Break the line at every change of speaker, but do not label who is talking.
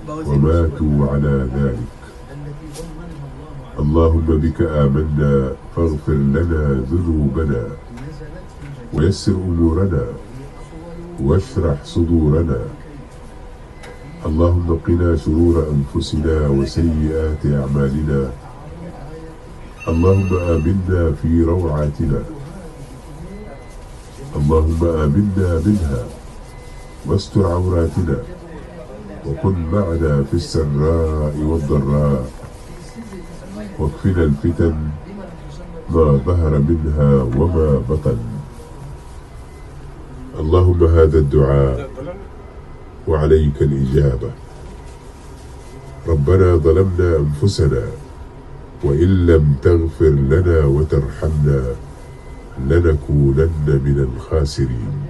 وماتوا على ذلك. اللهم بك آمنا فاغفر لنا ذنوبنا ويسر أمورنا واشرح صدورنا. اللهم قنا شرور أنفسنا وسيئات أعمالنا. اللهم آمنا في روعاتنا. اللهم آمنا منها واستر عوراتنا وكن معنا في السراء والضراء واكفنا الفتن ما ظهر منها وما بطن. اللهم هذا الدعاء وعليك الإجابة. ربنا ظلمنا أنفسنا وإن لم تغفر لنا وترحمنا لنكونن من الخاسرين.